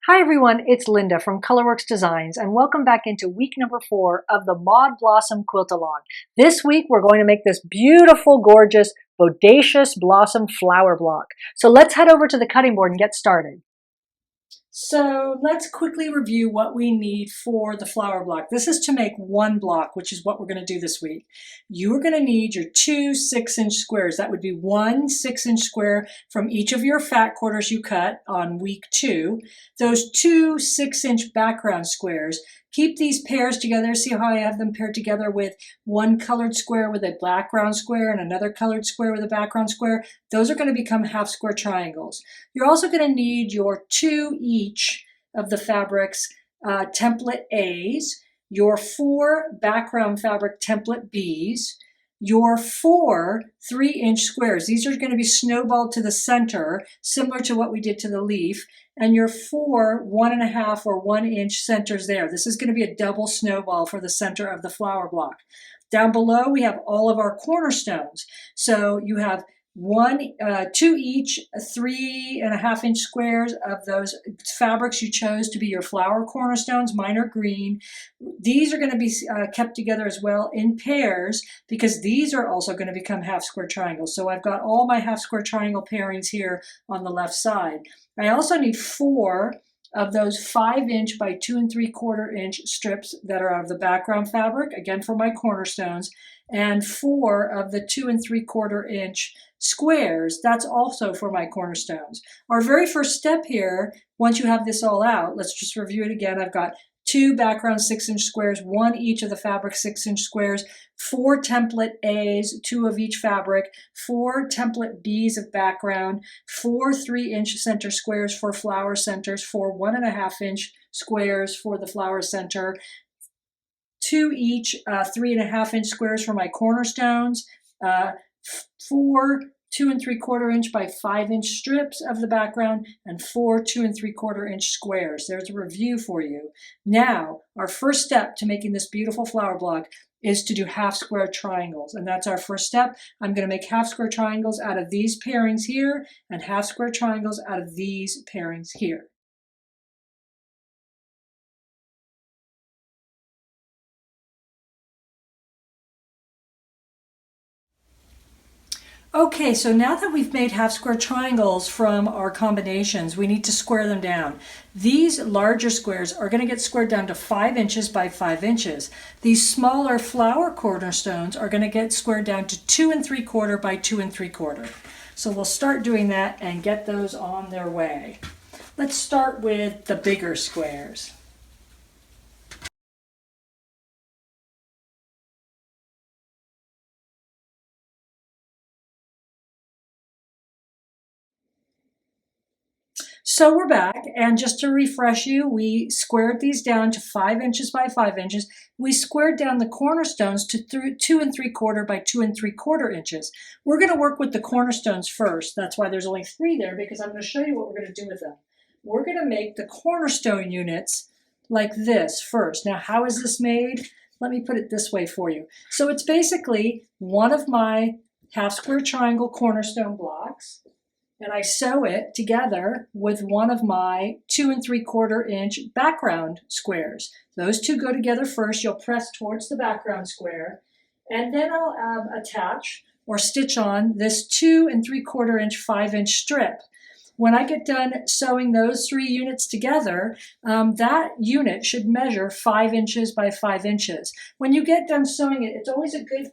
Hi everyone, it's Linda from Colourwerx Designs and welcome back into week number 4 of the ModBlossom QuiltAlong. This week we're going to make this beautiful, gorgeous, bodacious blossom flower block. So let's head over to the cutting board and get started. So let's quickly review what we need for the flower block. This is to make one block, which is what we're going to do this week. You are going to need your 2 6-inch squares. That would be 1 6-inch square from each of your fat quarters you cut on week 2. Those 2 6-inch background squares. Keep these pairs together. See how I have them paired together with one colored square with a background square and another colored square with a background square. Those are going to become half square triangles. You're also going to need your 2 each of the fabrics template A's, your 4 background fabric template B's, your 4 3-inch squares. These are going to be snowballed to the center, similar to what we did to the leaf, and your 4 1.5 or 1-inch centers there. This is going to be a double snowball for the center of the flower block. Down below, we have all of our cornerstones. So you have 2 each 3.5-inch squares of those fabrics you chose to be your flower cornerstones. Mine are green. These are going to be kept together as well in pairs because these are also going to become half square triangles. So I've got all my half square triangle pairings here on the left side. I also need 4 of those 5-inch by 2 3/4-inch strips that are out of the background fabric, again for my cornerstones, and 4 of the 2 3/4-inch squares. That's also for my cornerstones. Our very first step here, once you have this all out, let's just review it again. I've got 2 background 6-inch squares, 1 each of the fabric 6-inch squares, 4 template A's, 2 of each fabric, 4 template B's of background, 4 3-inch center squares for flower centers, 4 1.5-inch squares for the flower center, 2 each 3.5-inch squares for my cornerstones, 4 2 3/4-inch by 5-inch strips of the background, and 4 2 3/4-inch squares. There's a review for you. Now, our first step to making this beautiful flower block is to do half square triangles, and that's our first step. I'm going to make half square triangles out of these pairings here and half square triangles out of these pairings here. Okay, so now that we've made half square triangles from our combinations, we need to square them down. These larger squares are going to get squared down to 5 inches by 5 inches. These smaller flower cornerstones are going to get squared down to 2 3/4 by 2 3/4. So we'll start doing that and get those on their way. Let's start with the bigger squares. So we're back, and just to refresh you, we squared these down to 5 inches by 5 inches. We squared down the cornerstones to 2 3/4 by 2 3/4 inches. We're going to work with the cornerstones first. That's why there's only 3 there, because I'm going to show you what we're going to do with them. We're going to make the cornerstone units like this first. Now, how is this made? Let me put it this way for you. So it's basically one of my half square triangle cornerstone blocks, and I sew it together with one of my 2 3/4-inch background squares. Those two go together first. You'll press towards the background square, and then I'll attach or stitch on this 2 3/4-inch 5-inch strip. When I get done sewing those 3 units together, that unit should measure 5 inches by 5 inches. When you get done sewing it, it's always a good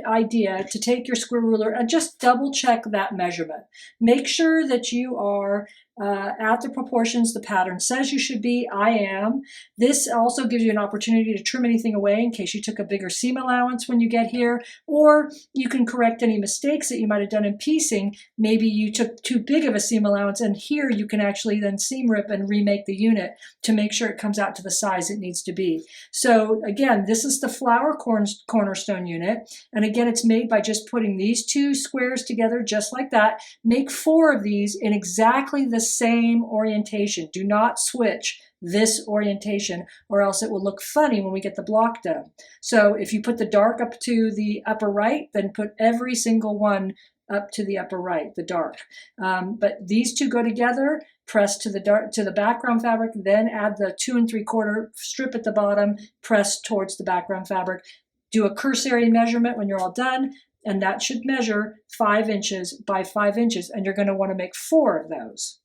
idea to take your square ruler and just double check that measurement. Make sure that you are at the proportions the pattern says you should be. I am. This also gives you an opportunity to trim anything away in case you took a bigger seam allowance when you get here, or you can correct any mistakes that you might have done in piecing. Maybe you took too big of a seam allowance, and here you can actually then seam rip and remake the unit to make sure it comes out to the size it needs to be. So again, this is the flower cornerstone unit, and again, it's made by just putting these 2 squares together just like that. Make 4 of these in exactly the same orientation. Do not switch this orientation, or else it will look funny when we get the block done. So if you put the dark up to the upper right, then put every single one up to the upper right, the dark. But these two go together, press to the background fabric, then add the 2 3/4 strip at the bottom, press towards the background fabric. Do a cursory measurement when you're all done, and that should measure 5 inches by 5 inches, and you're going to want to make 4 of those.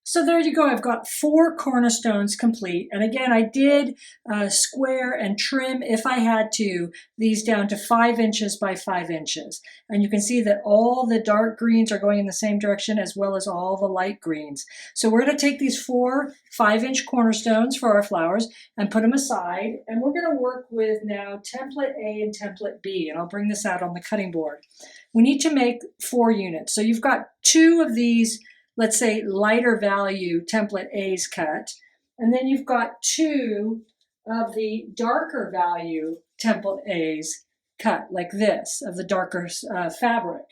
So there you go. I've got 4 cornerstones complete. And again, I did square and trim, if I had to, these down to 5 inches by 5 inches. And you can see that all the dark greens are going in the same direction as well as all the light greens. So we're going to take these 4 5-inch cornerstones for our flowers and put them aside. And we're going to work with now template A and template B. And I'll bring this out on the cutting board. We need to make 4 units. So you've got 2 of these, let's say, lighter value template A's cut, and then you've got 2 of the darker value template A's cut, like this, of the darker fabric.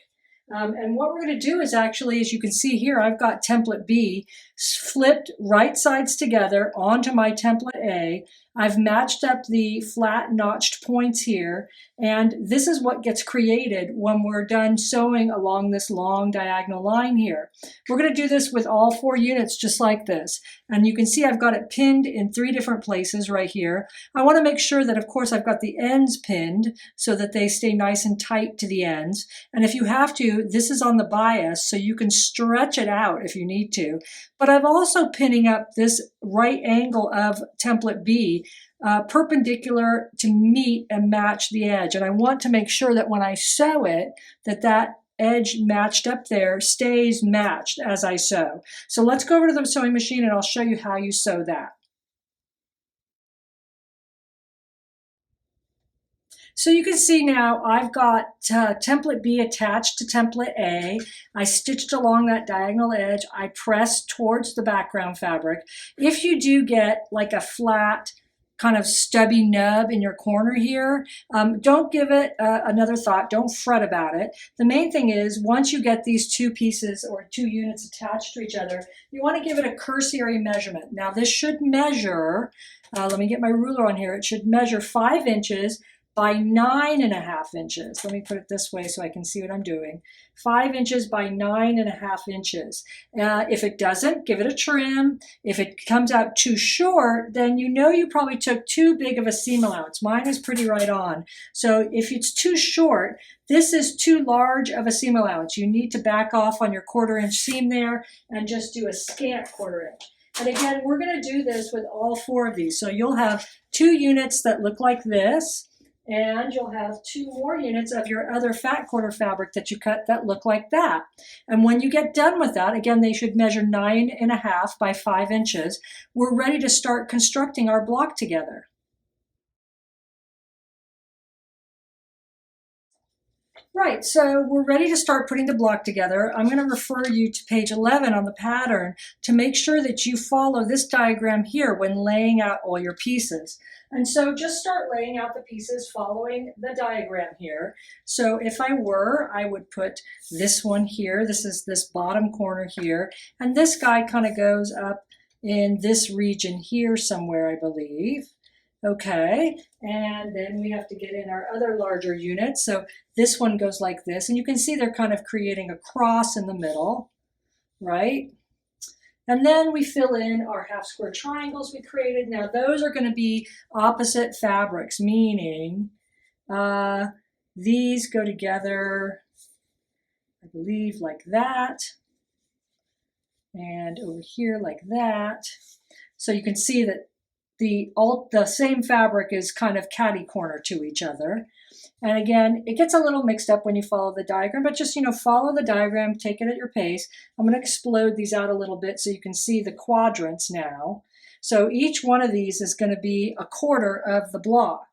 And what we're going to do is actually, as you can see here, I've got template B flipped right sides together onto my template A. I've matched up the flat notched points here, and this is what gets created when we're done sewing along this long diagonal line here. We're going to do this with all 4 units just like this, and you can see I've got it pinned in 3 different places right here. I want to make sure that, of course, I've got the ends pinned so that they stay nice and tight to the ends, and if you have to, this is on the bias, so you can stretch it out if you need to. But I'm also pinning up this right angle of template B perpendicular to meet and match the edge. And I want to make sure that when I sew it, that edge matched up there stays matched as I sew. So let's go over to the sewing machine and I'll show you how you sew that. So you can see now I've got template B attached to template A. I stitched along that diagonal edge. I pressed towards the background fabric. If you do get like a flat kind of stubby nub in your corner here, don't give it another thought. Don't fret about it. The main thing is, once you get these 2 pieces or 2 units attached to each other, you want to give it a cursory measurement. Now this should measure, let me get my ruler on here, it should measure 5 inches by 9.5 inches. Let me put it this way so I can see what I'm doing. 5 inches by 9.5 inches. If it doesn't, give it a trim. If it comes out too short, then you know you probably took too big of a seam allowance. Mine is pretty right on. So if it's too short, this is too large of a seam allowance. You need to back off on your 1/4 inch seam there and just do a scant 1/4 inch. And again, we're going to do this with all 4 of these. So you'll have 2 units that look like this, and you'll have 2 more units of your other fat quarter fabric that you cut that look like that. And when you get done with that, again, they should measure 9.5 by 5 inches. We're ready to start constructing our block together. Right, so we're ready to start putting the block together. I'm going to refer you to page 11 on the pattern to make sure that you follow this diagram here when laying out all your pieces. And so just start laying out the pieces following the diagram here. So if I were, I would put this one here. This is this bottom corner here. And this guy kind of goes up in this region here somewhere, I believe. Okay, and then we have to get in our other larger units. So this one goes like this, and you can see they're kind of creating a cross in the middle, right? And then we fill in our half square triangles we created. Now those are going to be opposite fabrics, meaning these go together, I believe, like that, and over here like that. So you can see that the same fabric is kind of catty corner to each other. And again, it gets a little mixed up when you follow the diagram, but just, follow the diagram, take it at your pace. I'm going to explode these out a little bit so you can see the quadrants now. So each one of these is going to be 1/4 of the block.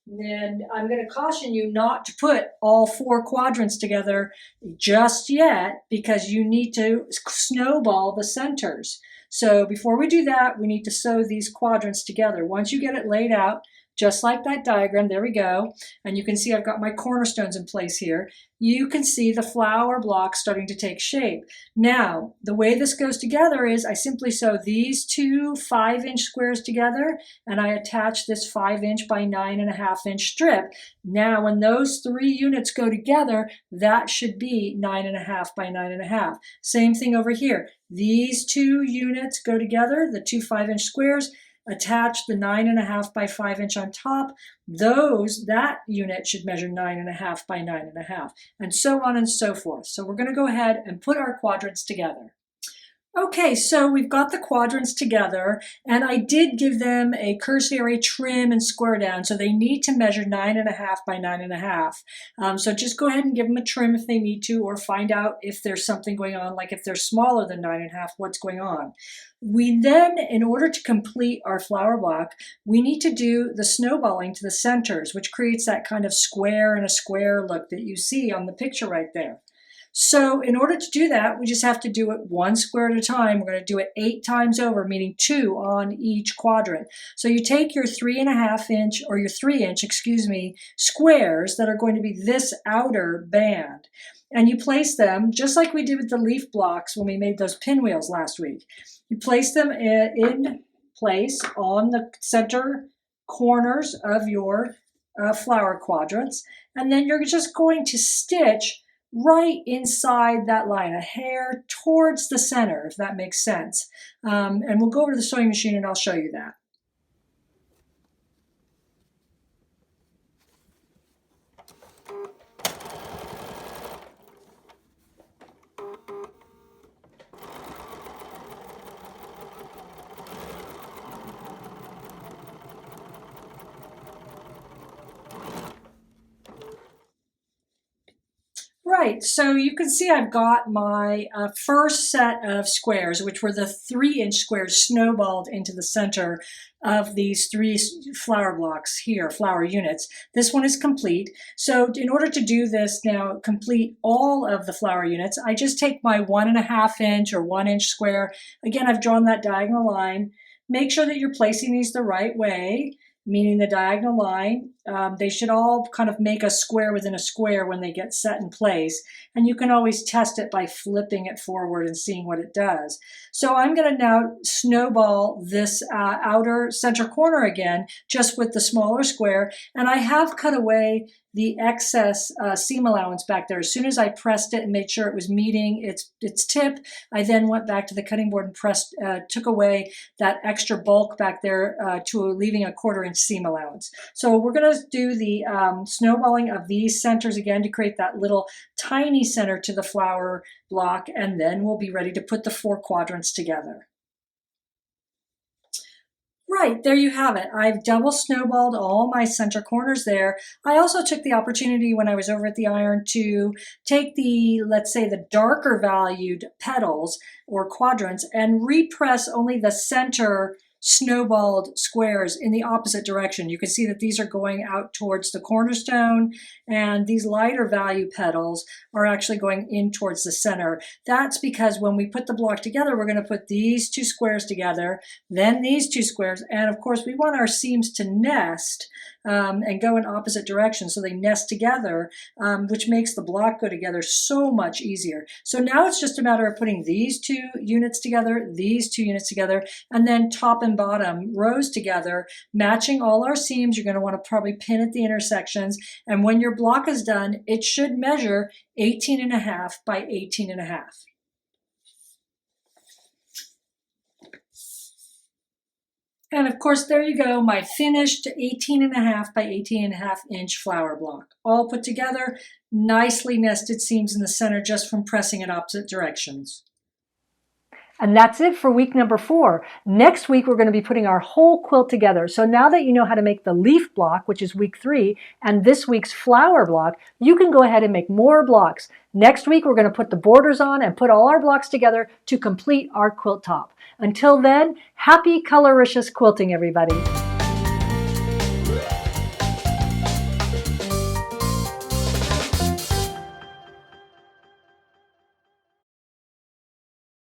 And I'm going to caution you not to put all 4 quadrants together just yet, because you need to snowball the centers. So before we do that, we need to sew these quadrants together. Once you get it laid out, just like that diagram. There we go. And you can see I've got my cornerstones in place here. You can see the flower block starting to take shape. Now, the way this goes together is I simply sew these two 5-inch squares together, and I attach this 5-inch by 9.5-inch strip. Now, when those 3 units go together, that should be 9.5 by 9.5. Same thing over here. These 2 units go together, the 2 5-inch squares, attach the 9.5 by 5-inch on top. That unit should measure 9.5 by 9.5, and so on and so forth. So we're going to go ahead and put our quadrants together. Okay, so we've got the quadrants together, and I did give them a cursory trim and square down, so they need to measure 9.5 by 9.5. So just go ahead and give them a trim if they need to, or find out if there's something going on, like if they're smaller than 9.5, what's going on. We then, in order to complete our flower block, we need to do the snowballing to the centers, which creates that kind of square and a square look that you see on the picture right there. So in order to do that, we just have to do it 1 square at a time. We're going to do it 8 times over, meaning 2 on each quadrant. So you take your 3.5-inch, or your 3-inch, squares that are going to be this outer band, and you place them just like we did with the leaf blocks when we made those pinwheels last week. You place them in place on the center corners of your flower quadrants, and then you're just going to stitch right inside that line, a hair towards the center, if that makes sense. And we'll go over to the sewing machine and I'll show you that. Right, so you can see I've got my first set of squares, which were the 3-inch squares snowballed into the center of these 3 flower blocks here, flower units. This one is complete. So in order to do this now, complete all of the flower units, I just take my 1.5-inch or 1-inch square. Again, I've drawn that diagonal line. Make sure that you're placing these the right way, meaning the diagonal line. They should all kind of make a square within a square when they get set in place. And you can always test it by flipping it forward and seeing what it does. So I'm going to now snowball this outer center corner again, just with the smaller square. And I have cut away the excess seam allowance back there. As soon as I pressed it and made sure it was meeting its tip, I then went back to the cutting board and pressed, took away that extra bulk back there to leaving a 1/4-inch seam allowance. So we're going to do the snowballing of these centers again to create that little tiny center to the flower block, and then we'll be ready to put the 4 quadrants together. Right, there you have it. I've double snowballed all my center corners there. I also took the opportunity when I was over at the iron to take the, let's say, the darker valued petals or quadrants and repress only the center snowballed squares in the opposite direction. You can see that these are going out towards the cornerstone, and these lighter value petals are actually going in towards the center. That's because when we put the block together, we're going to put these 2 squares together, then these 2 squares, and of course we want our seams to nest and go in opposite directions, so they nest together, which makes the block go together so much easier. So now it's just a matter of putting these 2 units together, these 2 units together, and then top and bottom rows together, matching all our seams. You're going to want to probably pin at the intersections, and when your block is done, it should measure 18.5 by 18.5. And of course, there you go, my finished 18.5 by 18.5 inch flower block. All put together, nicely nested seams in the center just from pressing in opposite directions. And that's it for week number 4. Next week, we're going to be putting our whole quilt together. So now that you know how to make the leaf block, which is week 3, and this week's flower block, you can go ahead and make more blocks. Next week, we're going to put the borders on and put all our blocks together to complete our quilt top. Until then, happy Colourwerx quilting, everybody.